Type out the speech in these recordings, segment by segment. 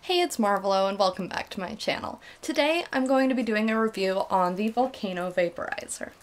Hey, it's Marvolo and welcome back to my channel. Today I'm going to be doing a review on the Volcano Vaporizer.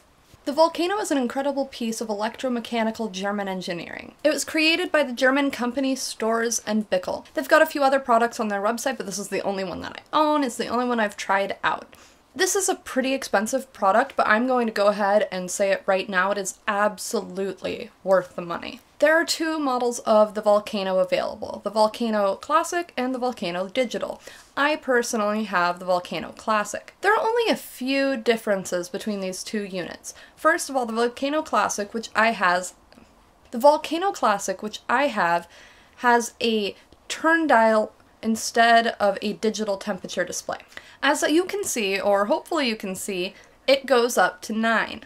The Volcano is an incredible piece of electromechanical German engineering. It was created by the German company Storz and Bickel. They've got a few other products on their website, but this is the only one that I own. It's the only one I've tried out. This is a pretty expensive product, but I'm going to go ahead and say it right now. It is absolutely worth the money. There are two models of the Volcano available, the Volcano Classic and the Volcano Digital. I personally have the Volcano Classic. There are only a few differences between these two units. First of all, the Volcano Classic, which I have, has a turn dial instead of a digital temperature display. As you can see, or hopefully you can see, it goes up to 9,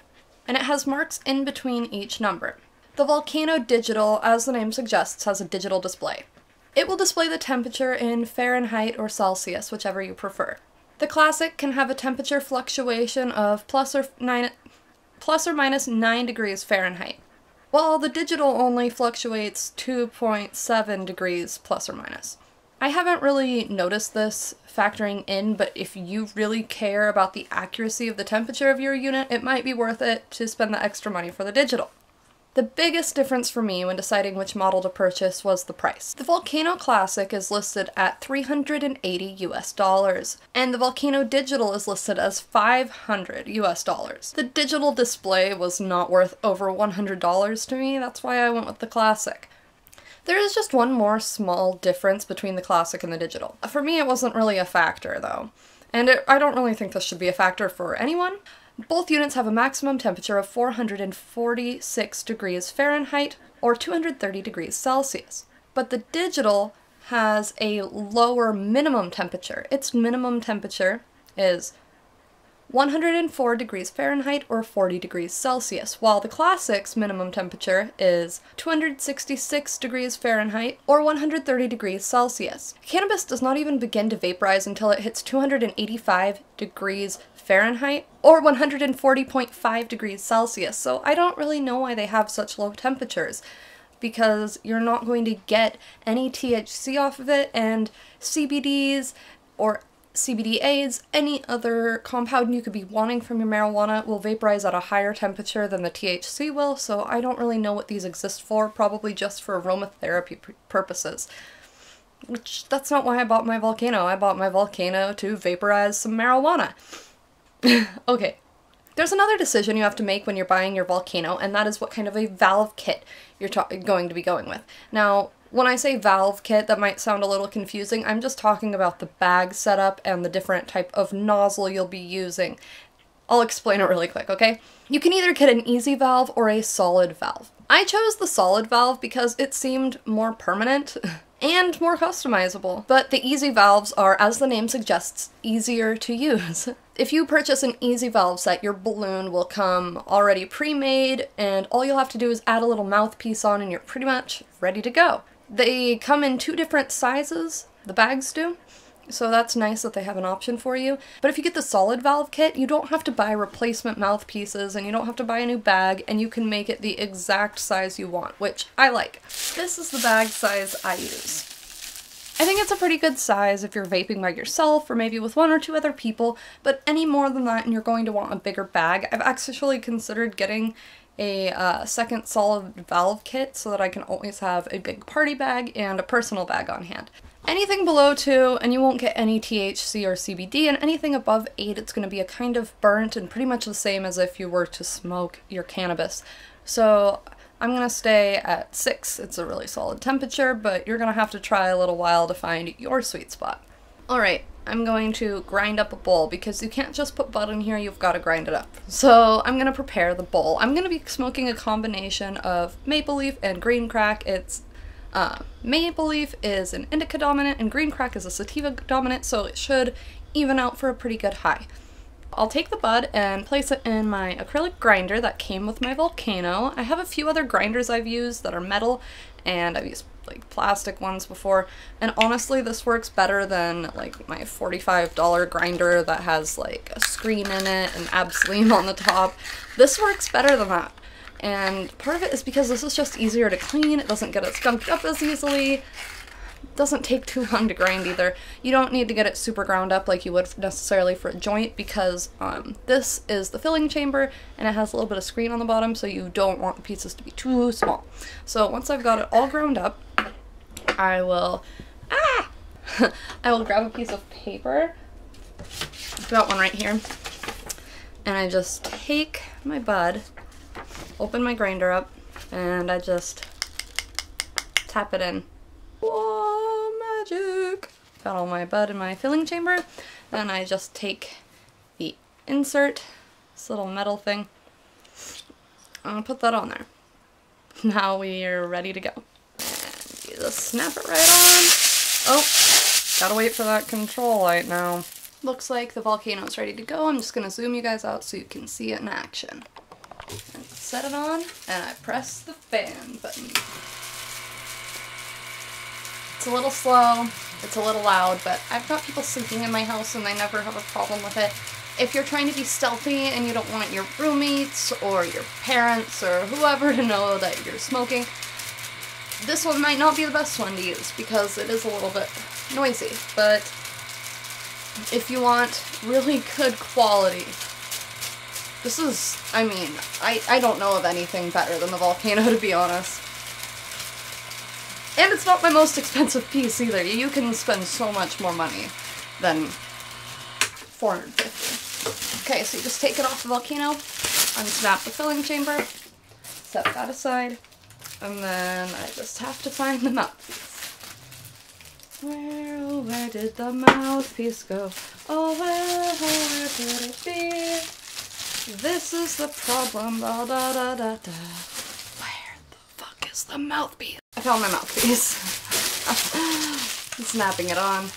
and it has marks in between each number. The Volcano Digital, as the name suggests, has a digital display. It will display the temperature in Fahrenheit or Celsius, whichever you prefer. The Classic can have a temperature fluctuation of plus or minus 9 degrees Fahrenheit, while the Digital only fluctuates 2.7 degrees plus or minus. I haven't really noticed this factoring in, but if you really care about the accuracy of the temperature of your unit, it might be worth it to spend the extra money for the Digital. The biggest difference for me when deciding which model to purchase was the price. The Volcano Classic is listed at $380 US, and the Volcano Digital is listed as $500 US. The digital display was not worth over $100 to me, that's why I went with the Classic. There is just one more small difference between the Classic and the Digital. For me, it wasn't really a factor, though. And I don't really think this should be a factor for anyone. Both units have a maximum temperature of 446 degrees Fahrenheit or 230 degrees Celsius. But the Digital has a lower minimum temperature. Its minimum temperature is 104 degrees Fahrenheit or 40 degrees Celsius, while the Classic's minimum temperature is 266 degrees Fahrenheit or 130 degrees Celsius. Cannabis does not even begin to vaporize until it hits 285 degrees Fahrenheit or 140.5 degrees Celsius, so I don't really know why they have such low temperatures, because you're not going to get any THC off of it, and CBDs or CBDAs, any other compound you could be wanting from your marijuana, will vaporize at a higher temperature than the THC will, so I don't really know what these exist for, probably just for aromatherapy purposes. Which, that's not why I bought my Volcano. I bought my Volcano to vaporize some marijuana. Okay. There's another decision you have to make when you're buying your Volcano, and that is what kind of a valve kit you're going to be going with. Now, when I say valve kit, that might sound a little confusing. I'm just talking about the bag setup and the different type of nozzle you'll be using. I'll explain it really quick, okay? You can either get an easy valve or a solid valve. I chose the solid valve because it seemed more permanent and more customizable, but the easy valves are, as the name suggests, easier to use. If you purchase an easy valve set, your balloon will come already pre-made, and all you'll have to do is add a little mouthpiece on and you're pretty much ready to go. They come in two different sizes, the bags do, so that's nice that they have an option for you. But if you get the solid valve kit, you don't have to buy replacement mouthpieces and you don't have to buy a new bag, and you can make it the exact size you want, which I like. This is the bag size I use. I think it's a pretty good size if you're vaping by yourself or maybe with one or two other people, but any more than that and you're going to want a bigger bag. I've actually considered getting a second solid valve kit so that I can always have a big party bag and a personal bag on hand. Anything below 2 and you won't get any THC or CBD, and anything above 8 it's going to be a kind of burnt and pretty much the same as if you were to smoke your cannabis. So I'm going to stay at 6. It's a really solid temperature, but you're going to have to try a little while to find your sweet spot. Alright, I'm going to grind up a bowl because you can't just put bud in here, you've got to grind it up. So I'm going to prepare the bowl. I'm going to be smoking a combination of maple leaf and green crack. It's maple leaf is an indica dominant and green crack is a sativa dominant, so it should even out for a pretty good high. I'll take the bud and place it in my acrylic grinder that came with my Volcano. I have a few other grinders I've used that are metal, and I've used like plastic ones before, and honestly this works better than like my $45 grinder that has like a screen in it and Absolem on the top. This works better than that. And part of it is because this is just easier to clean, it doesn't get it skunked up as easily. doesn't take too long to grind either. You don't need to get it super ground up like you would necessarily for a joint, because this is the filling chamber and it has a little bit of screen on the bottom, so you don't want the pieces to be too small. So once I've got it all ground up, I will I will grab a piece of paper. I've got one right here. And I just take my bud, open my grinder up, and I just tap it in. Whoa, magic! Got all my bud in my filling chamber. Then I just take the insert, this little metal thing, and I'll put that on there. Now we are ready to go. And you just snap it right on. Oh, gotta wait for that control light now. Looks like the volcano's ready to go. I'm just gonna zoom you guys out so you can see it in action. And set it on, and I press the fan button. It's a little slow, it's a little loud, but I've got people sleeping in my house and they never have a problem with it. If you're trying to be stealthy and you don't want your roommates or your parents or whoever to know that you're smoking, this one might not be the best one to use because it is a little bit noisy, but if you want really good quality, this is, I mean, I don't know of anything better than the Volcano, to be honest. And it's not my most expensive piece either. You can spend so much more money than $450. Okay, so you just take it off the Volcano, unsnap the filling chamber, set that aside, and then I just have to find the mouthpiece. Where, oh, where did the mouthpiece go? Oh, where could it be? This is the problem, da da da da da. Where the fuck is the mouthpiece? I found my mouthpiece. I'm snapping it on.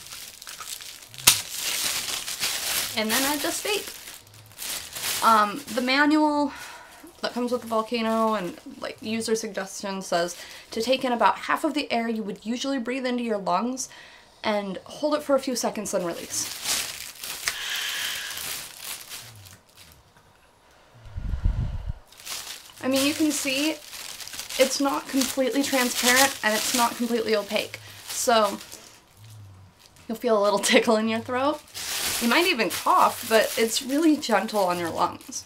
And then I just vape. The manual that comes with the Volcano and like user suggestions says to take in about half of the air you would usually breathe into your lungs and hold it for a few seconds then release. I mean, you can see it's not completely transparent and it's not completely opaque, so you'll feel a little tickle in your throat. You might even cough, but it's really gentle on your lungs.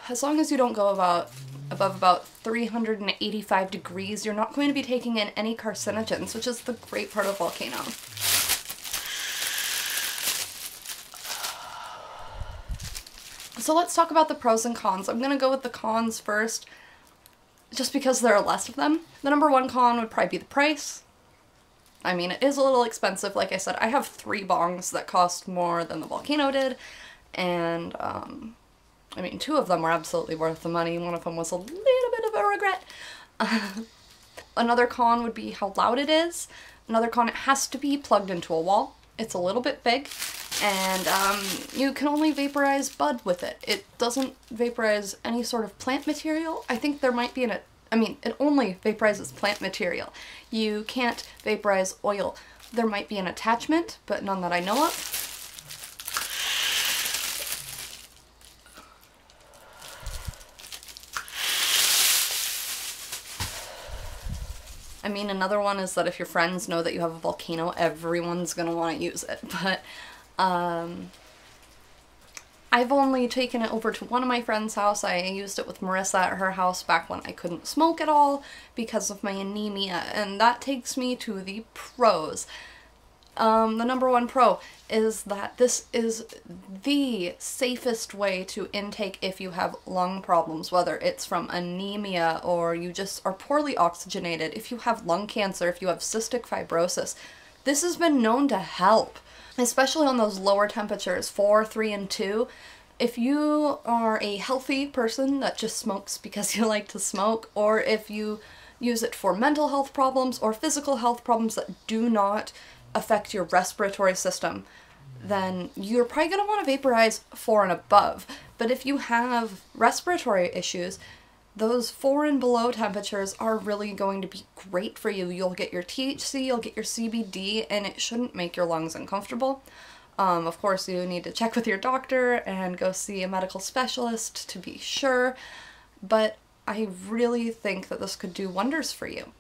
As long as you don't go above about 385 degrees, you're not going to be taking in any carcinogens, which is the great part of Volcano. So let's talk about the pros and cons. I'm going to go with the cons first, just because there are less of them. The number one con would probably be the price. I mean, it is a little expensive. Like I said, I have 3 bongs that cost more than the Volcano did, and I mean, 2 of them were absolutely worth the money. One of them was a little bit of a regret. Another con would be how loud it is. Another con, it has to be plugged into a wall. It's a little bit big, and you can only vaporize bud with it. It doesn't vaporize any sort of plant material. I think there might be I mean, it only vaporizes plant material. You can't vaporize oil. There might be an attachment, but none that I know of. I mean, another one is that if your friends know that you have a Volcano, everyone's gonna want to use it, but I've only taken it over to one of my friend's house. I used it with Marissa at her house back when I couldn't smoke at all because of my anemia, and that takes me to the pros. The number one pro is that this is the safest way to intake if you have lung problems, whether it's from anemia or you just are poorly oxygenated, if you have lung cancer, if you have cystic fibrosis. This has been known to help, especially on those lower temperatures, 4, 3, and 2. If you are a healthy person that just smokes because you like to smoke, or if you use it for mental health problems or physical health problems that do not affect your respiratory system, then you're probably going to want to vaporize 4 and above. But if you have respiratory issues, those 4 and below temperatures are really going to be great for you. You'll get your THC, you'll get your CBD, and it shouldn't make your lungs uncomfortable. Of course, you need to check with your doctor and go see a medical specialist to be sure, but I really think that this could do wonders for you.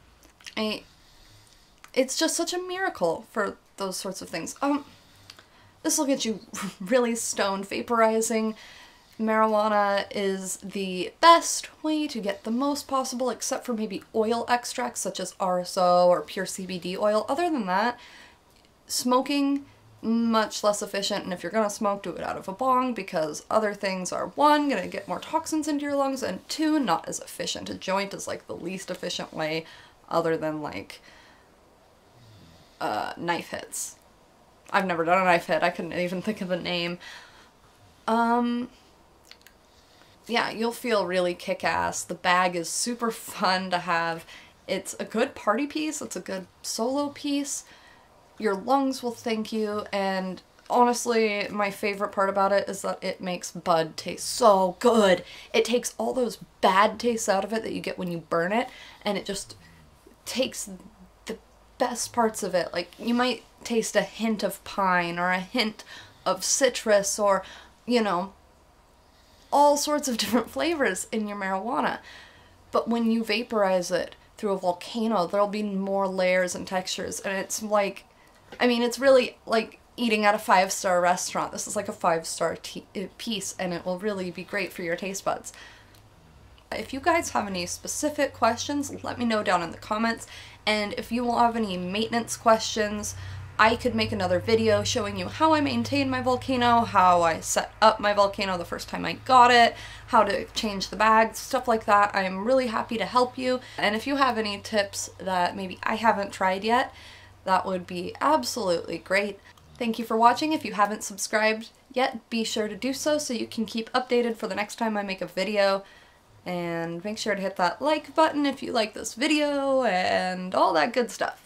It's just such a miracle for those sorts of things. This will get you really stoned. Vaporizing marijuana is the best way to get the most possible, except for maybe oil extracts such as RSO or pure CBD oil. Other than that, smoking, much less efficient, and if you're gonna smoke, do it out of a bong, because other things are, one, gonna get more toxins into your lungs, and two, not as efficient. A joint is like the least efficient way, other than like knife hits. I've never done a knife hit, I couldn't even think of a name. Yeah, you'll feel really kick-ass. The bag is super fun to have. It's a good party piece, it's a good solo piece. Your lungs will thank you, and honestly, my favorite part about it is that it makes bud taste so good. It takes all those bad tastes out of it that you get when you burn it, and it just takes the best parts of it. Like, you might taste a hint of pine or a hint of citrus or, you know, all sorts of different flavors in your marijuana. But when you vaporize it through a volcano, there'll be more layers and textures, and it's like, I mean, it's really like eating at a 5-star restaurant. This is like a 5-star piece, and it will really be great for your taste buds. If you guys have any specific questions, let me know down in the comments, and if you will have any maintenance questions, I could make another video showing you how I maintain my volcano, how I set up my volcano the first time I got it, how to change the bags, stuff like that. I am really happy to help you, and if you have any tips that maybe I haven't tried yet, that would be absolutely great. Thank you for watching. If you haven't subscribed yet, be sure to do so you can keep updated for the next time I make a video. And make sure to hit that like button if you like this video and all that good stuff.